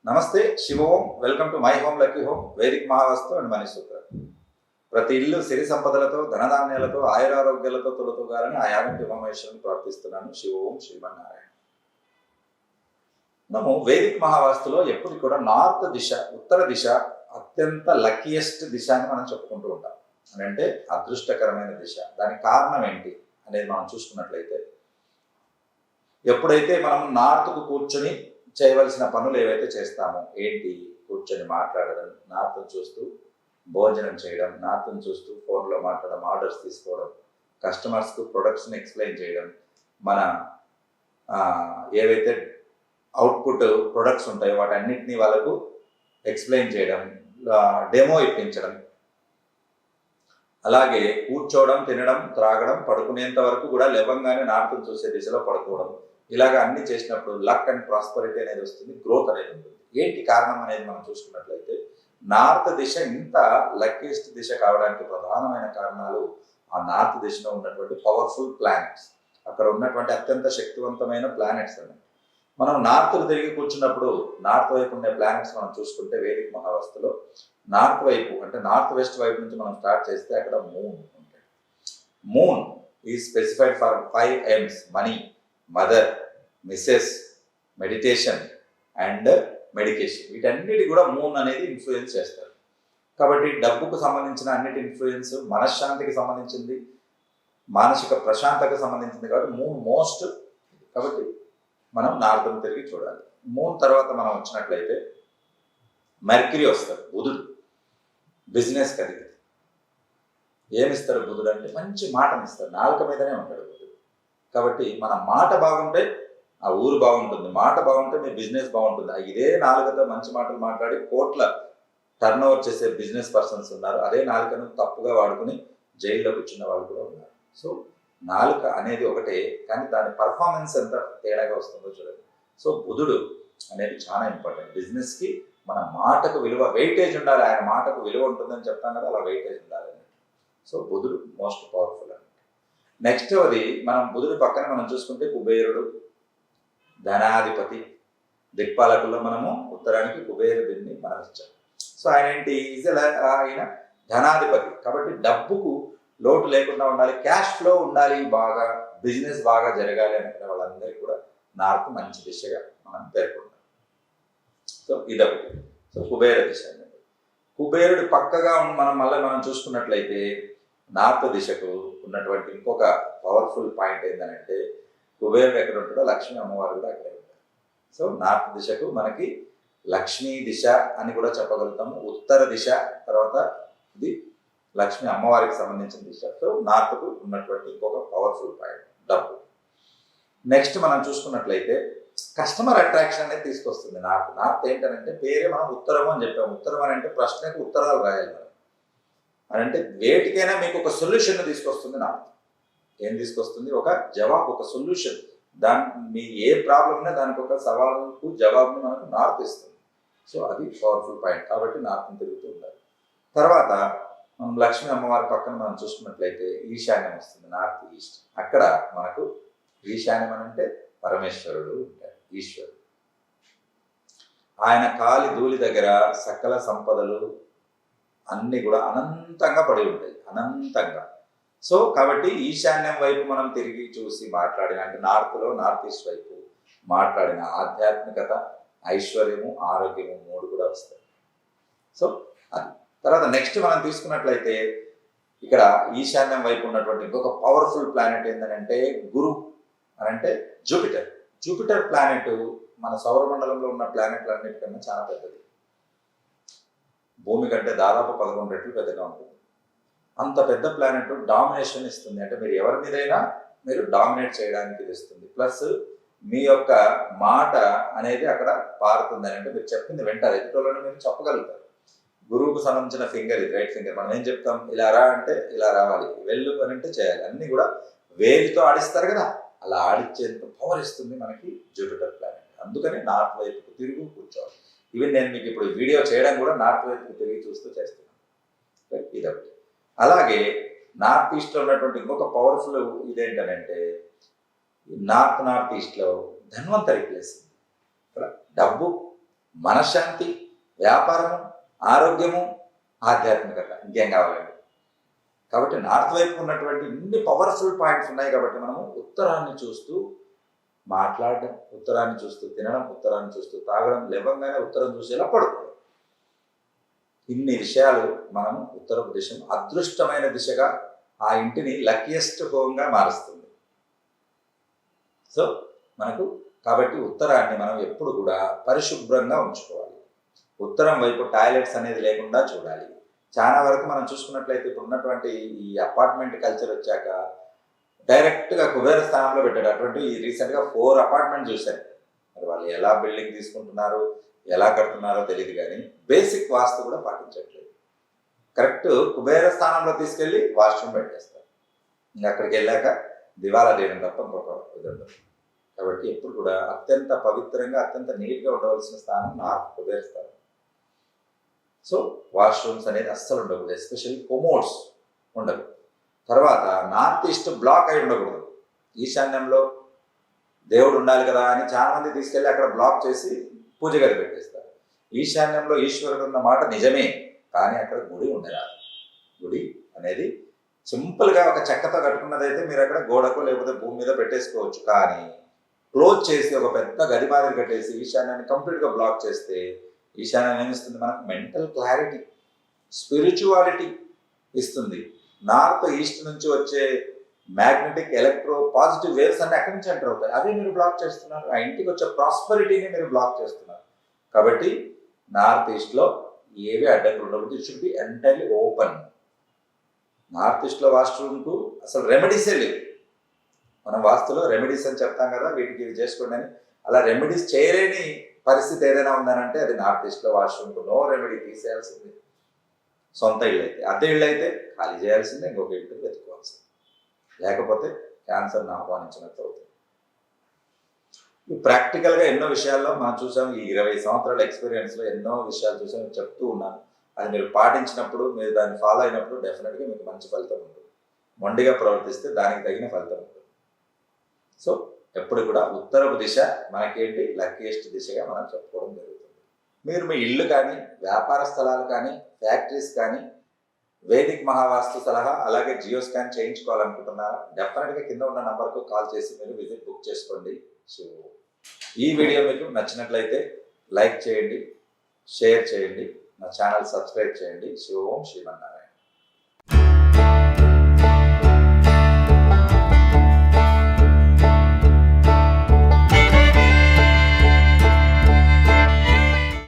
నమస్తే, Shiva Om. Welcome to my home lucky home, Vedic Mahavastu and money Sutra. ప్రతి ఇల్లు సిరి సంపదలతో, ధనధాన్యాలతో, ఆయురారోగ్యాలతో తొలతూగాలని ఆ యాగంటి ఉమామహేశ్వరుని ప్రార్థిస్తున్నాను. శివ ఓం శ్రీమన్నారాయణ. మనము వేదిక్ మహావాస్తులో ఎప్పుడు కూడా నార్త్ దిశ, ఉత్తర దిశ అత్యంత లక్కీయెస్ట్ దిశ అని మనం చెప్పుకుంటూ ఉంటాం. అని అంటే అదృష్టకరమైన దిశ. దానికి కారణం ఏంటి అనేది మనం చూసుకున్నట్లయితే, ఎప్పుడైతే మనం నార్త్కు కూర్చొని చేయవలసిన పనులు ఏవైతే చేస్తామో, ఏంటి, కూర్చొని మాట్లాడడం, నార్త్ను చూస్తూ భోజనం చేయడం, నార్త్ను చూస్తూ ఫోన్లో మాట్లాడడం, ఆర్డర్స్ తీసుకోవడం, కస్టమర్స్కు ప్రొడక్ట్స్ని ఎక్స్ప్లెయిన్ చేయడం, మన ఏవైతే అవుట్పుట్ ప్రొడక్ట్స్ ఉంటాయో వాటన్నిటినీ వాళ్ళకు ఎక్స్ప్లెయిన్ చేయడం, డెమో ఇప్పించడం, అలాగే కూర్చోవడం, తినడం, త్రాగడం, పడుకునేంత వరకు కూడా లేవంగానే నార్త్ను చూసే దిశలో పడుకోవడం, ఇలాగ అన్ని చేసినప్పుడు లక్ అండ్ ప్రాస్పరిటీ అనేది వస్తుంది, గ్రోత్ అనేది ఉంటుంది. ఏంటి కారణం అనేది మనం చూసుకున్నట్లయితే, నార్త్ దిశ ఇంత లక్కీయెస్ట్ దిశ కావడానికి ప్రధానమైన కారణాలు ఆ నార్త్ దిశలో ఉన్నటువంటి పవర్ఫుల్ ప్లానెట్స్, అక్కడ ఉన్నటువంటి అత్యంత శక్తివంతమైన ప్లానెట్స్ అన్నమాట. మనం నార్త్కు తిరిగి కూర్చున్నప్పుడు నార్త్ వైపు ఉండే ప్లానెట్స్ మనం చూసుకుంటే వేదిక్ మహావాస్తులో నార్త్ వైపు అంటే నార్త్ వెస్ట్ వైపు నుంచి మనం స్టార్ట్ చేస్తే అక్కడ మూన్ ఉంటుంది. Moon is specified for 5 M's: money, mother, misses, meditation and medication. వీటన్నిటి కూడా మూన్ అనేది ఇన్ఫ్లుయెన్స్ చేస్తారు. కాబట్టి డబ్బుకు సంబంధించిన అన్నిటి ఇన్ఫ్లుయెన్స్, మనశ్శాంతికి సంబంధించింది, మానసిక ప్రశాంతకు సంబంధించింది. కాబట్టి మూన్ మోస్ట్. కాబట్టి మనం నార్త్ను తిరిగి చూడాలి. మూన్ తర్వాత మనం వచ్చినట్లయితే మెర్క్యూరీ వస్తారు, బుధుడు. బిజినెస్ కలిగి ఏమిస్తారు బుధుడు అంటే మంచి మాటని ఇస్తారు, నాలుక మీదనే ఉంటాడు బుధుడు. కాబట్టి మన మాట బాగుంటే ఆ ఊరు బాగుంటుంది, మాట బాగుంటే మీ బిజినెస్ బాగుంటుంది. ఇదే నాలుకతో మంచి మాటలు మాట్లాడి కోట్ల టర్న్ ఓవర్ చేసే బిజినెస్ పర్సన్స్ ఉన్నారు. అదే నాలుకను తప్పుగా వాడుకుని జైల్లో కూర్చున్న వాళ్ళు కూడా ఉన్నారు. సో నాలుక అనేది ఒకటే, కానీ దాని పర్ఫార్మెన్స్ ఎంత తేడాగా వస్తుందో చూడండి. సో బుధుడు అనేది చాలా ఇంపార్టెంట్ బిజినెస్కి. మన మాటకు విలువ, వెయిటేజ్ ఉండాలి. ఆయన మాటకు విలువ ఉంటుందని చెప్తాం కదా, అలా వెయిటేజ్ ఉండాలి. సో బుధుడు మోస్ట్ పవర్ఫుల్ అని. నెక్స్ట్ అది మనం బుధుడు పక్కన మనం చూసుకుంటే కుబేరుడు, ధనాధిపతి. దిక్పాలకుల్లో మనము ఉత్తరానికి కుబేరుడిని మనం ఇచ్చాం. సో ఆయన ఏంటి, ఆయన ధనాధిపతి. కాబట్టి డబ్బుకు లోటు లేకుండా ఉండాలి, క్యాష్ ఫ్లో ఉండాలి, బాగా బిజినెస్ బాగా జరగాలి అనుకునే వాళ్ళందరికీ కూడా నార్త్ మంచి దిశగా మనం పేర్కొంటాం. సో ఇదొకటి. సో కుబేర దిశ అనేది. కుబేరుడు పక్కగా మనం చూసుకున్నట్లయితే నార్త్ దిశకు ఉన్నటువంటి ఇంకొక పవర్ఫుల్ పాయింట్ ఏంటంటే, కుబేరుడు ఎక్కడ ఉంటాడో లక్ష్మీ అమ్మవారు కూడా అక్కడే ఉంటారు. సో నార్త్ దిశకు మనకి లక్ష్మీ దిశ అని కూడా చెప్పగలుగుతాము. ఉత్తర దిశ తర్వాత ఇది లక్ష్మీ అమ్మవారికి సంబంధించిన దిశ. సో నార్త్కు ఉన్నటువంటి ఇంకొక పవర్ఫుల్ పాయింట్ డబ్బు. నెక్స్ట్ మనం చూసుకున్నట్లయితే కస్టమర్ అట్రాక్షన్ అనేది తీసుకొస్తుంది నార్త్. నార్త్ ఏంటంటే పేరే మనం ఉత్తరం అని చెప్పాము. ఉత్తరం అని అంటే ప్రశ్నకు ఉత్తరాలు రాయాలి మనం అని అంటే, వేటికైనా మీకు ఒక సొల్యూషన్ తీసుకొస్తుంది నార్త్. ఏం తీసుకొస్తుంది? ఒక జవాబు, ఒక సొల్యూషన్. మీ ఏ ప్రాబ్లం ఉన్నా దానికి ఒక సవాలుకు జవాబుని మనకు నార్త్ ఇస్తుంది. సో అది పవర్ఫుల్ పాయింట్. కాబట్టి నార్త్ని తిరుగుతూ ఉండాలి. తర్వాత మనం లక్ష్మీ అమ్మవారి పక్కన మనం చూసుకున్నట్లయితే ఈశాన్యం వస్తుంది, నార్త్ ఈస్ట్. అక్కడ మనకు ఈశాన్యం అని అంటే పరమేశ్వరుడు ఉంటాడు, ఈశ్వరుడు. ఆయన కాలి ధూళి దగ్గర సకల సంపదలు అన్నీ కూడా అనంతంగా పడి ఉంటాయి, అనంతంగా. సో కాబట్టి ఈశాన్యం వైపు మనం తిరిగి చూసి మాట్లాడిన, అంటే నార్త్లో నార్త్ ఈస్ట్ వైపు మాట్లాడిన ఆధ్యాత్మికత, ఐశ్వర్యము, ఆరోగ్యము మూడు కూడా వస్తాయి. సో అది. తర్వాత నెక్స్ట్ మనం తీసుకున్నట్లయితే ఇక్కడ ఈశాన్యం వైపు ఉన్నటువంటి ఇంకొక పవర్ఫుల్ ప్లానెట్ ఏంటంటే గురు అని అంటే జూపిటర్. జూపిటర్ ప్లానెట్ మన సౌరమండలంలో ఉన్న ప్లానెట్లన్నిటికన్నా చాలా పెద్దది. భూమి కంటే దాదాపు 11 రెట్లు పెద్దగా ఉంటుంది. అంత పెద్ద ప్లానెట్ డామినేషన్ ఇస్తుంది. అంటే మీరు ఎవరి మీదైనా మీరు డామినేట్ చేయడానికి ఇది ఇస్తుంది. ప్లస్ మీ యొక్క మాట అనేది అక్కడ పారుతుంది. అంటే మీరు చెప్పింది వింటారు, ఎదుటోళ్ళని మీరు చెప్పగలుగుతారు. గురువుకు సంబంధించిన ఫింగర్ ఇది, రైట్ ఫింగర్. మనం ఏం చెప్తాం, ఇలా రా అంటే ఇలా రావాలి, వెళ్ళు అని అంటే చేయాలి. అన్నీ కూడా వేలితో ఆడిస్తారు కదా, అలా ఆడిచ్చేంత పవర్ ఇస్తుంది మనకి జూపిటర్ ప్లానెట్. అందుకని నార్త్ వైపుకు తిరిగి కూర్చోవాలి. ఈవెన్ నేను మీకు ఇప్పుడు వీడియో చేయడం కూడా నార్త్ వైపుకు తిరిగి చూస్తూ చేస్తున్నాను. ఇదొకటి. అలాగే నార్త్ ఈస్ట్లో ఉన్నటువంటి ఇంకొక పవర్ఫుల్ ఇదేంటనంటే, నార్త్ ఈస్ట్లో ధన్వంతరి ప్లేస్. ఇక్కడ డబ్బు మనశ్శాంతి, వ్యాపారము, ఆరోగ్యము, ఆధ్యాత్మికత, ఇంకేం కావాలండి. కాబట్టి నార్త్ వైపు ఉన్నటువంటి ఇన్ని పవర్ఫుల్ పాయింట్స్ ఉన్నాయి కాబట్టి మనము ఉత్తరాన్ని చూస్తూ మాట్లాడడం, ఉత్తరాన్ని చూస్తూ తినడం, ఉత్తరాన్ని చూస్తూ తాగడం, లేవంగానే ఉత్తరం చూసేలా పడుకోవడం, ఇన్ని విషయాలు మనం ఉత్తరపు దిశను అదృష్టమైన దిశగా, ఆ ఇంటిని లక్కీయెస్ట్ హోమ్గా మారుస్తుంది. సో మనకు కాబట్టి ఉత్తరాన్ని మనం ఎప్పుడు కూడా పరిశుభ్రంగా ఉంచుకోవాలి. ఉత్తరం వైపు టాయిలెట్స్ అనేది లేకుండా చూడాలి. చాలా వరకు మనం చూసుకున్నట్లయితే ఇప్పుడు ఉన్నటువంటి ఈ అపార్ట్మెంట్ కల్చర్ వచ్చాక డైరెక్ట్గా కుబేర స్థానంలో పెట్టాడు. అటువంటి రీసెంట్గా 4 అపార్ట్మెంట్ చూశాను. మరి వాళ్ళు ఎలా బిల్డింగ్ తీసుకుంటున్నారు, ఎలా కడుతున్నారో తెలియదు, కానీ బేసిక్ వాస్తు కూడా పాటించట్లేదు. కరెక్ట్ కుబేర స్థానంలో తీసుకెళ్ళి వాష్రూమ్ పెట్టేస్తారు. ఇంకా అక్కడికి వెళ్ళాక దివాలా తీయడం తప్ప ఇంకొక విధంగా. కాబట్టి ఎప్పుడు కూడా అత్యంత పవిత్రంగా, అత్యంత నీట్గా ఉండవలసిన స్థానం నార్త్ కుబేర స్థానం. సో వాష్రూమ్స్ అనేది అస్సలు ఉండకూడదు, ఎస్పెషల్లీ కొమోడ్స్ ఉండదు. తర్వాత నార్త్ ఈస్ట్ బ్లాక్ అయి ఉండకూడదు. ఈశాన్యంలో దేవుడు ఉండాలి కదా అని చాలామంది తీసుకెళ్ళి అక్కడ బ్లాక్ చేసి పూజ గది పెట్టేస్తారు. ఈశాన్యంలో ఈశ్వరుడు ఉన్న మాట నిజమే, కానీ అక్కడ గుడి ఉండరాదు. గుడి అనేది సింపుల్గా ఒక చెక్కతో కట్టుకున్నదైతే మీరు అక్కడ గోడకు లేకపోతే భూమి మీద పెట్టేసుకోవచ్చు. కానీ క్లోజ్ చేసి ఒక పెద్ద గది మాదిరి కట్టేసి ఈశాన్యాన్ని కంప్లీట్గా బ్లాక్ చేస్తే ఈశాన్యం ఏమిస్తుంది? మనకు మెంటల్ క్లారిటీ, స్పిరిచువాలిటీ ఇస్తుంది. నార్త్ ఈస్ట్ నుంచి వచ్చే మ్యాగ్నెటిక్, ఎలక్ట్రో పాజిటివ్ వేవ్స్ అన్ని అక్కడి నుంచి ఎంటర్ అవుతాయి. అవి మీరు బ్లాక్ చేస్తున్నారు. ఆ ఇంటికి వచ్చే ప్రాస్పరిటీని మీరు బ్లాక్ చేస్తున్నారు. కాబట్టి నార్త్ ఈస్ట్లో ఏవి అడ్డంకులు ఉండకూడదు. It should be entirely open. North ఈస్ట్లో వాష్రూమ్కు అసలు రెమెడీసే లేవు. మనం వాస్తులో రెమెడీస్ అని చెప్తాం కదా, వీటికి ఇవి చేసుకోండి అని. అలా రెమెడీస్ చేయలేని పరిస్థితి ఏదైనా ఉందనంటే అది నార్త్ ఈస్ట్లో వాష్రూమ్కు నో రెమెడీ, తీసేయాల్సిందే. సొంత ఇళ్ళు అయితే, అద్దె ఇళ్ళు అయితే ఖాళీ చేయాల్సిందే, ఇంకొక ఇంటికి వెతుక్కోవాల్సిందే. లేకపోతే క్యాన్సర్ని ఆహ్వానించినట్టు అవుతుంది. ప్రాక్టికల్గా ఎన్నో విషయాల్లో మనం చూసాం. ఈ 20 సంవత్సరాల ఎక్స్పీరియన్స్లో ఎన్నో విషయాలు చూసాం, చెప్తూ ఉన్నాను. అది మీరు పాటించినప్పుడు, మీరు దాన్ని ఫాలో అయినప్పుడు డెఫినెట్గా మీకు మంచి ఫలితం ఉంటుంది. మొండిగా ప్రవర్తిస్తే దానికి తగిన ఫలితం ఉంటుంది. సో ఎప్పుడు కూడా ఉత్తరపు దిశ మనకేంటి లక్కీయెస్ట్ దిశగా మనం చెప్పుకోవడం జరుగుతుంది. మీరు మీ ఇల్లు కానీ, వ్యాపార స్థలాలు కానీ, ఫ్యాక్టరీస్ కానీ వేదిక్ మహావాస్తు సలహా అలాగే జియో స్కాన్ చేయించుకోవాలనుకుంటున్నారా? డెఫినెట్గా కింద ఉన్న నంబర్కు కాల్ చేసి మీరు విజిట్ బుక్ చేసుకోండి. సో ఈ వీడియో మీకు నచ్చినట్లయితే లైక్ చేయండి, షేర్ చేయండి, నా ఛానల్ సబ్స్క్రైబ్ చేయండి. శివోం శ్రీమన్నారాయణ.